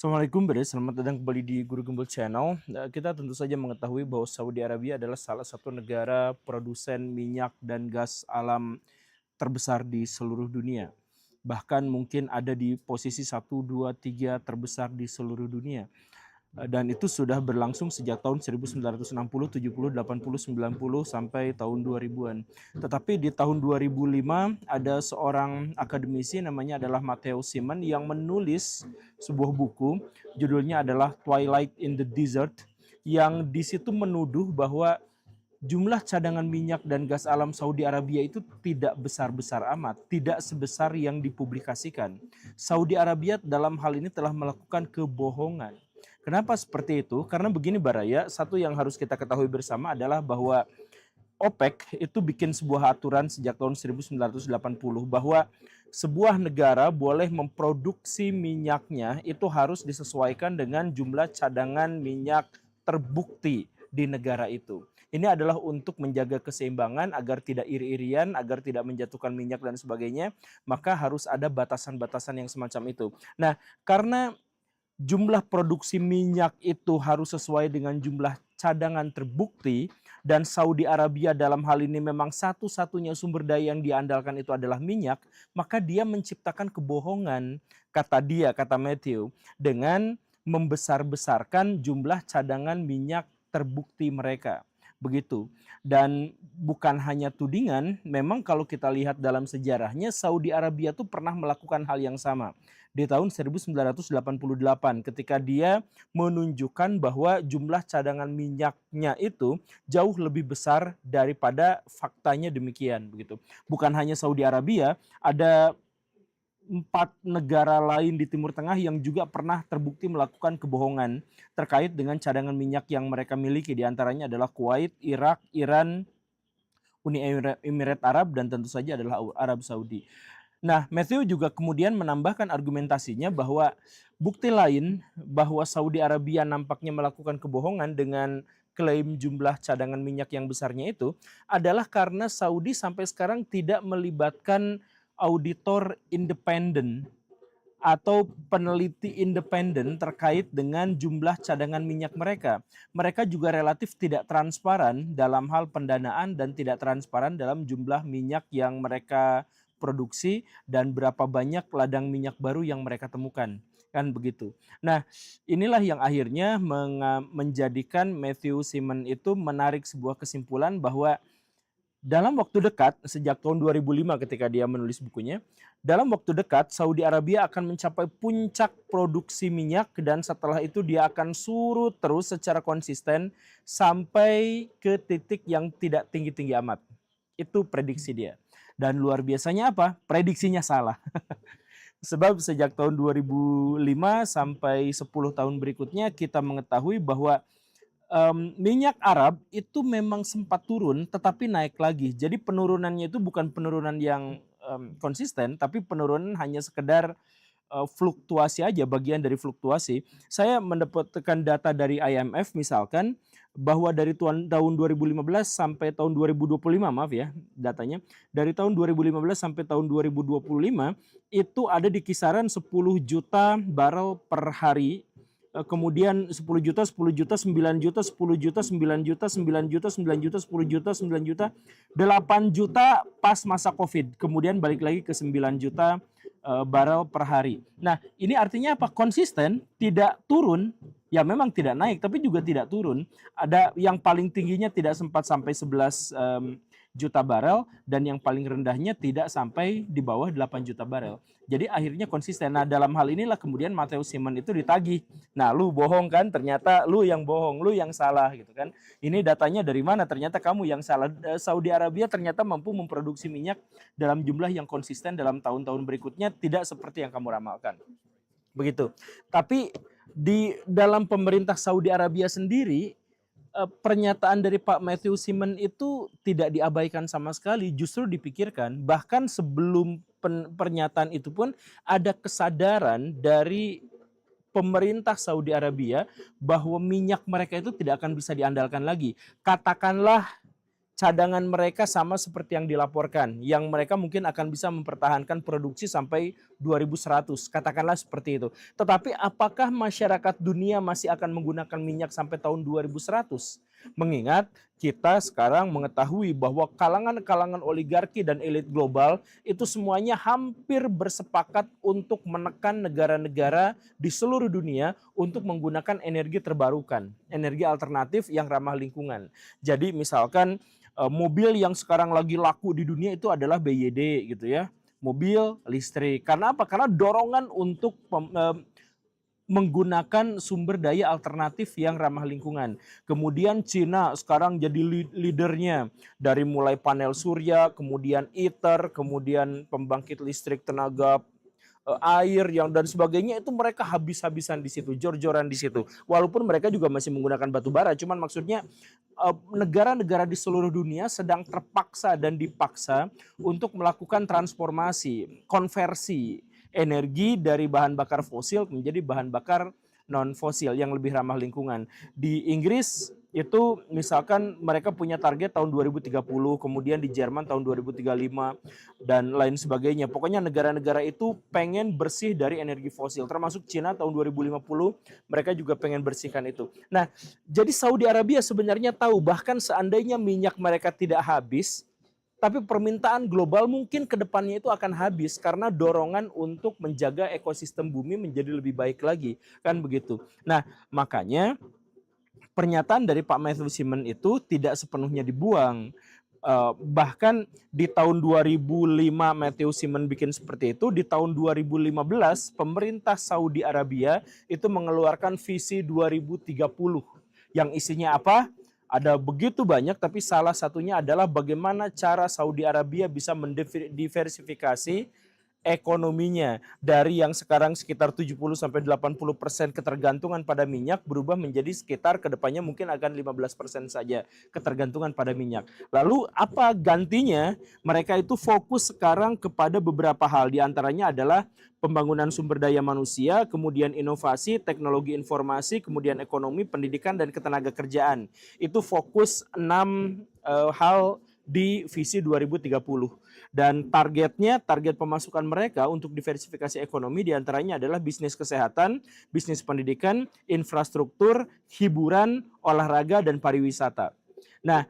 Assalamualaikum Bre, selamat datang kembali di Guru Gembel Channel. Kita tentu saja mengetahui bahwa Saudi Arabia adalah salah satu negara produsen minyak dan gas alam terbesar di seluruh dunia. Bahkan mungkin ada di posisi 1, 2, 3 terbesar di seluruh dunia. Dan itu sudah berlangsung sejak tahun 1960, 70, 80, 90 sampai tahun 2000-an. Tetapi di tahun 2005 ada seorang akademisi namanya adalah Matteo Simon yang menulis sebuah buku, judulnya adalah Twilight in the Desert, yang di situ menuduh bahwa jumlah cadangan minyak dan gas alam Saudi Arabia itu tidak besar-besar amat, tidak sebesar yang dipublikasikan. Saudi Arabia dalam hal ini telah melakukan kebohongan. Kenapa seperti itu? Karena begini Baraya, satu yang harus kita ketahui bersama adalah bahwa OPEC itu bikin sebuah aturan sejak tahun 1980 bahwa sebuah negara boleh memproduksi minyaknya itu harus disesuaikan dengan jumlah cadangan minyak terbukti di negara itu. Ini adalah untuk menjaga keseimbangan agar tidak iri-irian, agar tidak menjatuhkan minyak dan sebagainya, maka harus ada batasan-batasan yang semacam itu. Nah, karena jumlah produksi minyak itu harus sesuai dengan jumlah cadangan terbukti, dan Saudi Arabia dalam hal ini memang satu-satunya sumber daya yang diandalkan itu adalah minyak, maka dia menciptakan kebohongan, kata Matthew, dengan membesar-besarkan jumlah cadangan minyak terbukti mereka. Begitu. Dan bukan hanya tudingan, memang kalau kita lihat dalam sejarahnya, Saudi Arabia itu pernah melakukan hal yang sama. Di tahun 1988 ketika dia menunjukkan bahwa jumlah cadangan minyaknya itu jauh lebih besar daripada faktanya demikian. Begitu. Bukan hanya Saudi Arabia, ada 4 negara lain di Timur Tengah yang juga pernah terbukti melakukan kebohongan terkait dengan cadangan minyak yang mereka miliki. Di antaranya adalah Kuwait, Irak, Iran, Uni Emirat Arab, dan tentu saja adalah Arab Saudi. Nah, Matthew juga kemudian menambahkan argumentasinya bahwa bukti lain bahwa Saudi Arabia nampaknya melakukan kebohongan dengan klaim jumlah cadangan minyak yang besarnya itu adalah karena Saudi sampai sekarang tidak melibatkan auditor independen atau peneliti independen terkait dengan jumlah cadangan minyak mereka. Mereka juga relatif tidak transparan dalam hal pendanaan dan tidak transparan dalam jumlah minyak yang mereka produksi dan berapa banyak ladang minyak baru yang mereka temukan. Kan begitu. Nah, inilah yang akhirnya menjadikan Matthew Simon itu menarik sebuah kesimpulan bahwa dalam waktu dekat, sejak tahun 2005 ketika dia menulis bukunya, dalam waktu dekat Saudi Arabia akan mencapai puncak produksi minyak dan setelah itu dia akan surut terus secara konsisten sampai ke titik yang tidak tinggi-tinggi amat. Itu prediksi dia. Dan luar biasanya apa? Prediksinya salah. Sebab sejak tahun 2005 sampai 10 tahun berikutnya kita mengetahui bahwa minyak Arab itu memang sempat turun tetapi naik lagi. Jadi penurunannya itu bukan penurunan yang konsisten, tapi penurunan hanya sekedar fluktuasi aja, bagian dari fluktuasi. Saya mendapatkan data dari IMF misalkan bahwa dari tahun 2015 sampai tahun 2025, maaf ya datanya, dari tahun 2015 sampai tahun 2025 itu ada di kisaran 10 juta barel per hari. Kemudian 10 juta, 10 juta, 9 juta, 10 juta, 9 juta, 9 juta, 9 juta, 10 juta, 9 juta, 8 juta pas masa Covid. Kemudian balik lagi ke 9 juta barel per hari. Nah, ini artinya apa? Konsisten, tidak turun. Ya memang tidak naik, tapi juga tidak turun. Ada yang paling tingginya tidak sempat sampai 11 juta barel dan yang paling rendahnya tidak sampai di bawah 8 juta barel. Jadi akhirnya konsisten. Nah, dalam hal inilah kemudian Matteo Simon itu ditagih. Nah, lu bohong kan? Ternyata lu yang bohong, lu yang salah gitu kan. Ini datanya dari mana? Ternyata kamu yang salah. Saudi Arabia ternyata mampu memproduksi minyak dalam jumlah yang konsisten dalam tahun-tahun berikutnya, tidak seperti yang kamu ramalkan. Begitu. Tapi di dalam pemerintah Saudi Arabia sendiri, pernyataan dari Pak Matthew Simon itu tidak diabaikan sama sekali, justru dipikirkan. Bahkan sebelum pernyataan itu pun ada kesadaran dari pemerintah Saudi Arabia bahwa minyak mereka itu tidak akan bisa diandalkan lagi. Katakanlah cadangan mereka sama seperti yang dilaporkan, yang mereka mungkin akan bisa mempertahankan produksi sampai 2100, katakanlah seperti itu. Tetapi apakah masyarakat dunia masih akan menggunakan minyak sampai tahun 2100? Mengingat kita sekarang mengetahui bahwa kalangan-kalangan oligarki dan elit global itu semuanya hampir bersepakat untuk menekan negara-negara di seluruh dunia untuk menggunakan energi terbarukan, energi alternatif yang ramah lingkungan. Jadi misalkan mobil yang sekarang lagi laku di dunia itu adalah BYD gitu ya, mobil listrik. Karena apa? Karena dorongan untuk menggunakan sumber daya alternatif yang ramah lingkungan. Kemudian Cina sekarang jadi leadernya dari mulai panel surya, kemudian ITER, kemudian pembangkit listrik tenaga air yang dan sebagainya, itu mereka habis-habisan di situ, jor-joran di situ. Walaupun mereka juga masih menggunakan batu bara, cuman maksudnya negara-negara di seluruh dunia sedang terpaksa dan dipaksa untuk melakukan transformasi, konversi energi dari bahan bakar fosil menjadi bahan bakar non fosil yang lebih ramah lingkungan. Di Inggris itu misalkan mereka punya target tahun 2030, kemudian di Jerman tahun 2035 dan lain sebagainya. Pokoknya negara-negara itu pengen bersih dari energi fosil, termasuk Cina tahun 2050 mereka juga pengen bersihkan itu. Nah, jadi Saudi Arabia sebenarnya tahu bahkan seandainya minyak mereka tidak habis, tapi permintaan global mungkin ke depannya itu akan habis karena dorongan untuk menjaga ekosistem bumi menjadi lebih baik lagi, kan begitu. Nah, makanya pernyataan dari Pak Matthew Simon itu tidak sepenuhnya dibuang. Bahkan di tahun 2005 Matthew Simon bikin seperti itu, di tahun 2015 pemerintah Saudi Arabia itu mengeluarkan visi 2030 yang isinya apa? Ada begitu banyak, tapi salah satunya adalah bagaimana cara Saudi Arabia bisa mendiversifikasi ekonominya dari yang sekarang sekitar 70-80% ketergantungan pada minyak berubah menjadi sekitar kedepannya mungkin akan 15% saja ketergantungan pada minyak. Lalu apa gantinya? Mereka itu fokus sekarang kepada beberapa hal, diantaranya adalah pembangunan sumber daya manusia, kemudian inovasi, teknologi informasi, kemudian ekonomi, pendidikan, dan ketenaga kerjaan. Itu fokus 6 hal di visi 2030. Dan target pemasukan mereka untuk diversifikasi ekonomi diantaranya adalah bisnis kesehatan, bisnis pendidikan, infrastruktur, hiburan, olahraga, dan pariwisata. Nah,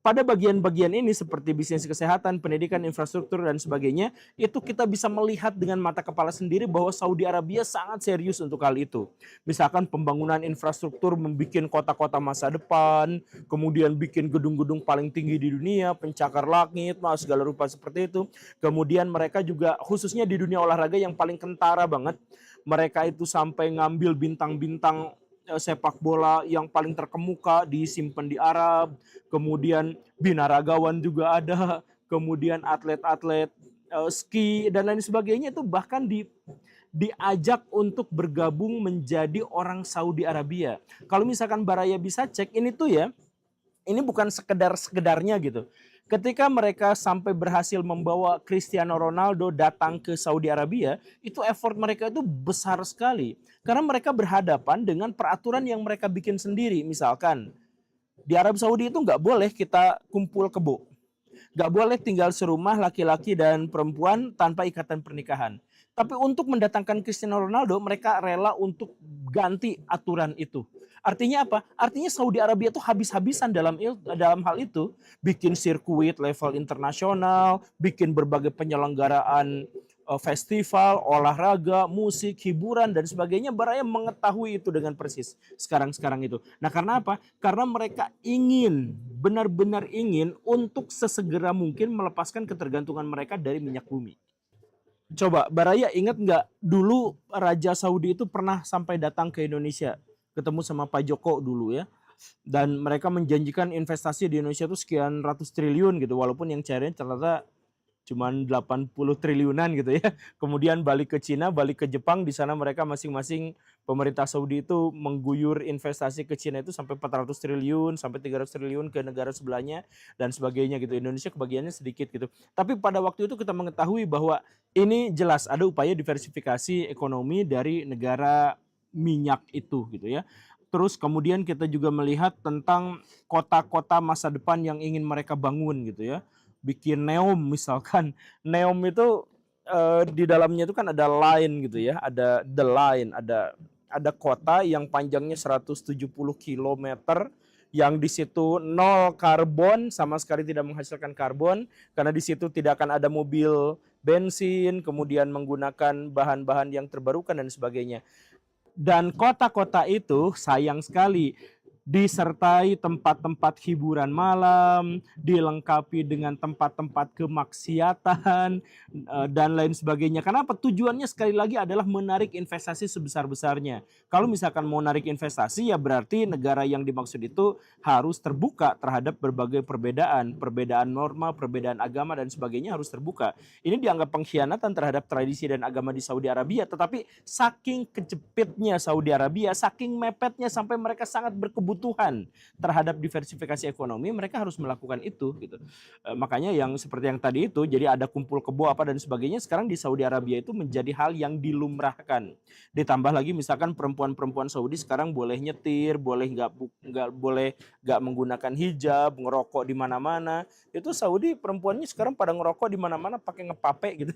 pada bagian-bagian ini seperti bisnis kesehatan, pendidikan, infrastruktur, dan sebagainya, itu kita bisa melihat dengan mata kepala sendiri bahwa Saudi Arabia sangat serius untuk hal itu. Misalkan pembangunan infrastruktur, membuat kota-kota masa depan, kemudian bikin gedung-gedung paling tinggi di dunia, pencakar langit, segala rupa seperti itu. Kemudian mereka juga khususnya di dunia olahraga yang paling kentara banget, mereka itu sampai ngambil bintang-bintang sepak bola yang paling terkemuka disimpan di Arab, kemudian binaragawan juga ada, kemudian atlet-atlet ski dan lain sebagainya itu bahkan diajak untuk bergabung menjadi orang Saudi Arabia. Kalau misalkan Baraya bisa cek ini tuh ya, ini bukan sekedarnya gitu. Ketika mereka sampai berhasil membawa Cristiano Ronaldo datang ke Saudi Arabia, itu effort mereka itu besar sekali. Karena mereka berhadapan dengan peraturan yang mereka bikin sendiri. Misalkan, di Arab Saudi itu nggak boleh kita kumpul kebo. Nggak boleh tinggal serumah laki-laki dan perempuan tanpa ikatan pernikahan. Tapi untuk mendatangkan Cristiano Ronaldo, mereka rela untuk ganti aturan itu. Artinya apa? Artinya Saudi Arabia itu habis-habisan dalam hal itu. Bikin sirkuit level internasional, bikin berbagai penyelenggaraan festival, olahraga, musik, hiburan, dan sebagainya. Baraya mengetahui itu dengan persis sekarang itu. Nah, karena apa? Karena mereka ingin, benar-benar ingin untuk sesegera mungkin melepaskan ketergantungan mereka dari minyak bumi. Coba, Baraya ingat nggak dulu Raja Saudi itu pernah sampai datang ke Indonesia, ketemu sama Pak Joko dulu ya. Dan mereka menjanjikan investasi di Indonesia itu sekian ratus triliun gitu, walaupun yang cairnya ternyata cuma 80 triliunan gitu ya. Kemudian balik ke Cina, balik ke Jepang, di sana mereka masing-masing pemerintah Saudi itu mengguyur investasi ke Cina itu sampai 400 triliun, sampai 300 triliun ke negara sebelahnya dan sebagainya gitu. Indonesia kebagiannya sedikit gitu. Tapi pada waktu itu kita mengetahui bahwa ini jelas ada upaya diversifikasi ekonomi dari negara minyak itu gitu ya. Terus kemudian kita juga melihat tentang kota-kota masa depan yang ingin mereka bangun gitu ya. Bikin Neom misalkan. Neom itu di dalamnya itu kan ada line gitu ya, ada the line, ada kota yang panjangnya 170 kilometer yang di situ nol karbon, sama sekali tidak menghasilkan karbon karena di situ tidak akan ada mobil bensin, kemudian menggunakan bahan-bahan yang terbarukan dan sebagainya. Dan kota-kota itu sayang sekali disertai tempat-tempat hiburan malam, dilengkapi dengan tempat-tempat kemaksiatan dan lain sebagainya. Kenapa? Tujuannya sekali lagi adalah menarik investasi sebesar-besarnya. Kalau misalkan mau narik investasi, ya berarti negara yang dimaksud itu harus terbuka terhadap berbagai perbedaan, perbedaan norma, perbedaan agama dan sebagainya harus terbuka. Ini dianggap pengkhianatan terhadap tradisi dan agama di Saudi Arabia, tetapi saking kejepitnya Saudi Arabia, saking mepetnya sampai mereka sangat berkebutuhan terhadap diversifikasi ekonomi, mereka harus melakukan itu gitu. Makanya yang seperti yang tadi itu, jadi ada kumpul kebo apa dan sebagainya, sekarang di Saudi Arabia itu menjadi hal yang dilumrahkan. Ditambah lagi misalkan perempuan-perempuan Saudi sekarang boleh nyetir, boleh nggak menggunakan hijab, ngerokok di mana-mana. Itu Saudi perempuannya sekarang pada ngerokok di mana-mana pakai ngepape gitu.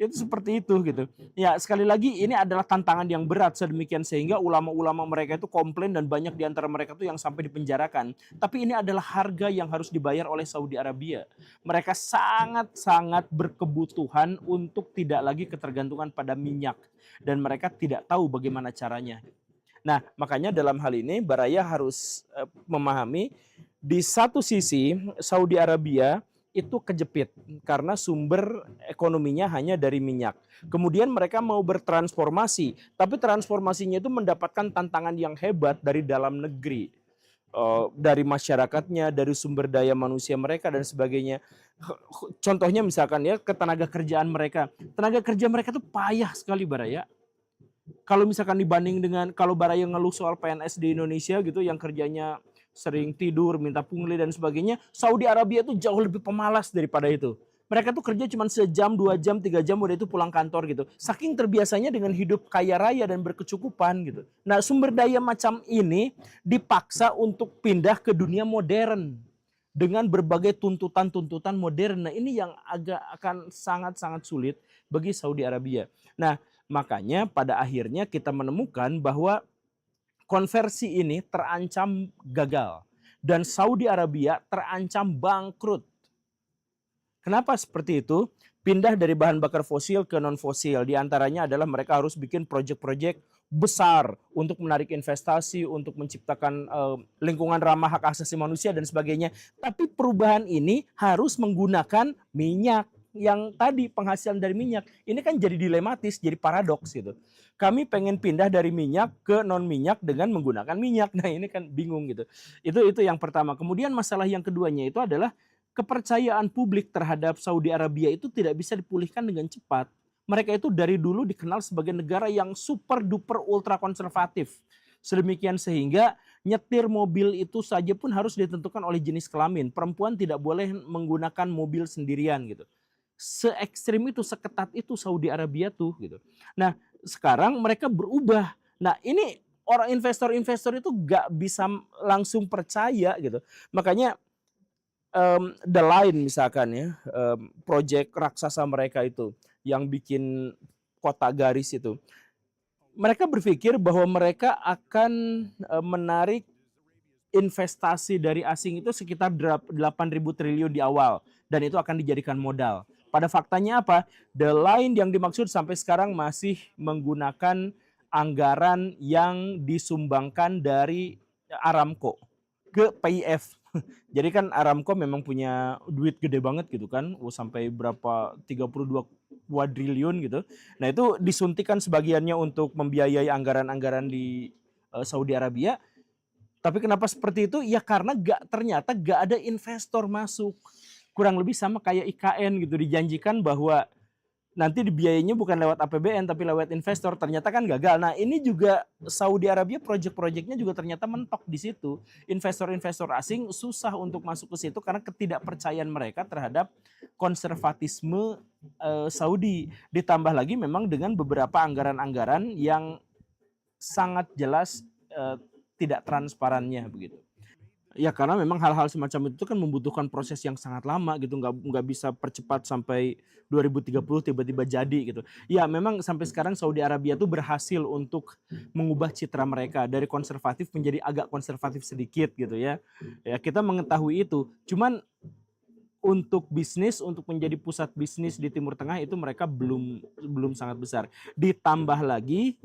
Itu seperti itu gitu. Ya, sekali lagi ini adalah tantangan yang berat sedemikian sehingga ulama-ulama mereka itu komplain dan banyak di antara mereka tuh yang sampai dipenjarakan. Tapi ini adalah harga yang harus dibayar oleh Saudi Arabia. Mereka sangat-sangat berkebutuhan untuk tidak lagi ketergantungan pada minyak dan mereka tidak tahu bagaimana caranya. Nah, makanya dalam hal ini Baraya harus memahami di satu sisi Saudi Arabia itu kejepit karena sumber ekonominya hanya dari minyak. Kemudian mereka mau bertransformasi, tapi transformasinya itu mendapatkan tantangan yang hebat dari dalam negeri. Dari masyarakatnya, dari sumber daya manusia mereka dan sebagainya. Contohnya misalkan ya ketenaga kerjaan mereka. Tenaga kerja mereka tuh payah sekali Baraya. Kalau misalkan dibanding dengan kalau Baraya ngeluh soal PNS di Indonesia gitu yang kerjanya sering tidur, minta pungli dan sebagainya, Saudi Arabia itu jauh lebih pemalas daripada itu. Mereka tuh kerja cuma sejam, 2 jam, 3 jam udah itu pulang kantor gitu. Saking terbiasanya dengan hidup kaya raya dan berkecukupan gitu. Nah, sumber daya macam ini dipaksa untuk pindah ke dunia modern dengan berbagai tuntutan-tuntutan modern. Nah, ini yang agak akan sangat-sangat sulit bagi Saudi Arabia. Nah, makanya pada akhirnya kita menemukan bahwa konversi ini terancam gagal dan Saudi Arabia terancam bangkrut. Kenapa seperti itu? Pindah dari bahan bakar fosil ke non fosil. Di antaranya adalah mereka harus bikin proyek-proyek besar untuk menarik investasi, untuk menciptakan lingkungan ramah hak asasi manusia dan sebagainya. Tapi perubahan ini harus menggunakan minyak yang tadi penghasilan dari minyak. Ini kan jadi dilematis, jadi paradoks gitu. Kami pengen pindah dari minyak ke non minyak dengan menggunakan minyak. Nah, ini kan bingung gitu. Itu yang pertama. Kemudian masalah yang keduanya itu adalah kepercayaan publik terhadap Saudi Arabia itu tidak bisa dipulihkan dengan cepat. Mereka itu dari dulu dikenal sebagai negara yang super duper ultra konservatif. Sedemikian sehingga nyetir mobil itu saja pun harus ditentukan oleh jenis kelamin. Perempuan tidak boleh menggunakan mobil sendirian gitu. Se-ekstrim itu, seketat itu Saudi Arabia tuh gitu. Nah, sekarang mereka berubah. Nah, ini orang investor-investor itu gak bisa langsung percaya gitu. Makanya The Line misalkan ya, proyek raksasa mereka itu yang bikin kota garis itu. Mereka berpikir bahwa mereka akan menarik investasi dari asing itu sekitar 8.000 triliun di awal dan itu akan dijadikan modal. Pada faktanya apa? The Line yang dimaksud sampai sekarang masih menggunakan anggaran yang disumbangkan dari Aramco ke PIF. Jadi kan Aramco memang punya duit gede banget gitu kan, sampai berapa 32 kuadriliun gitu. Nah, itu disuntikan sebagiannya untuk membiayai anggaran-anggaran di Saudi Arabia. Tapi kenapa seperti itu? Ya karena ternyata gak ada investor masuk. Kurang lebih sama kayak IKN gitu, dijanjikan bahwa nanti dibiayainya bukan lewat APBN tapi lewat investor, ternyata kan gagal. Nah, ini juga Saudi Arabia proyek-proyeknya juga ternyata mentok di situ. Investor-investor asing susah untuk masuk ke situ karena ketidakpercayaan mereka terhadap konservatisme Saudi. Ditambah lagi memang dengan beberapa anggaran-anggaran yang sangat jelas tidak transparannya begitu. Ya karena memang hal-hal semacam itu kan membutuhkan proses yang sangat lama gitu, nggak bisa percepat sampai 2030 tiba-tiba jadi gitu. Ya memang sampai sekarang Saudi Arabia tuh berhasil untuk mengubah citra mereka dari konservatif menjadi agak konservatif sedikit gitu ya. Ya kita mengetahui itu. Cuman untuk bisnis, untuk menjadi pusat bisnis di Timur Tengah itu mereka belum sangat besar. Ditambah lagi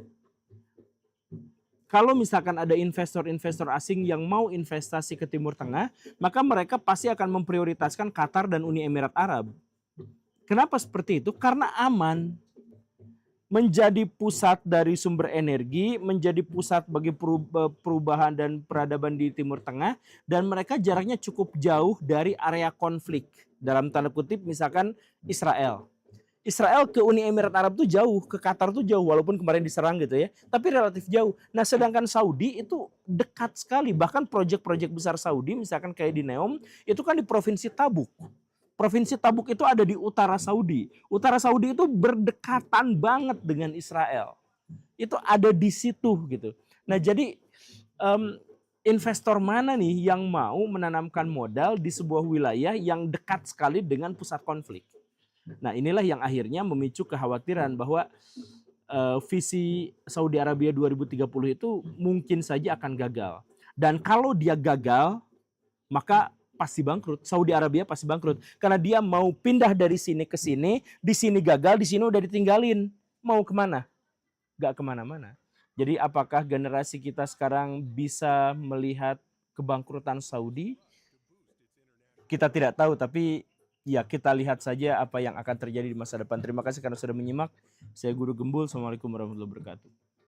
kalau misalkan ada investor-investor asing yang mau investasi ke Timur Tengah, maka mereka pasti akan memprioritaskan Qatar dan Uni Emirat Arab. Kenapa seperti itu? Karena aman. Menjadi pusat dari sumber energi, menjadi pusat bagi perubahan dan peradaban di Timur Tengah, dan mereka jaraknya cukup jauh dari area konflik. Dalam tanda kutip misalkan Israel. Israel ke Uni Emirat Arab tuh jauh, ke Qatar tuh jauh, walaupun kemarin diserang gitu ya, tapi relatif jauh. Nah sedangkan Saudi itu dekat sekali, bahkan proyek-proyek besar Saudi, misalkan kayak di Neom, itu kan di Provinsi Tabuk. Provinsi Tabuk itu ada di utara Saudi. Utara Saudi itu berdekatan banget dengan Israel. Itu ada di situ gitu. Nah jadi investor mana nih yang mau menanamkan modal di sebuah wilayah yang dekat sekali dengan pusat konflik? Nah inilah yang akhirnya memicu kekhawatiran bahwa visi Saudi Arabia 2030 itu mungkin saja akan gagal. Dan kalau dia gagal, maka pasti bangkrut. Saudi Arabia pasti bangkrut. Karena dia mau pindah dari sini ke sini, di sini gagal, di sini udah ditinggalin. Mau kemana? Gak kemana-mana. Jadi apakah generasi kita sekarang bisa melihat kebangkrutan Saudi? Kita tidak tahu, tapi ya kita lihat saja apa yang akan terjadi di masa depan. Terima kasih karena sudah menyimak. Saya Guru Gembul. Assalamualaikum warahmatullahi wabarakatuh.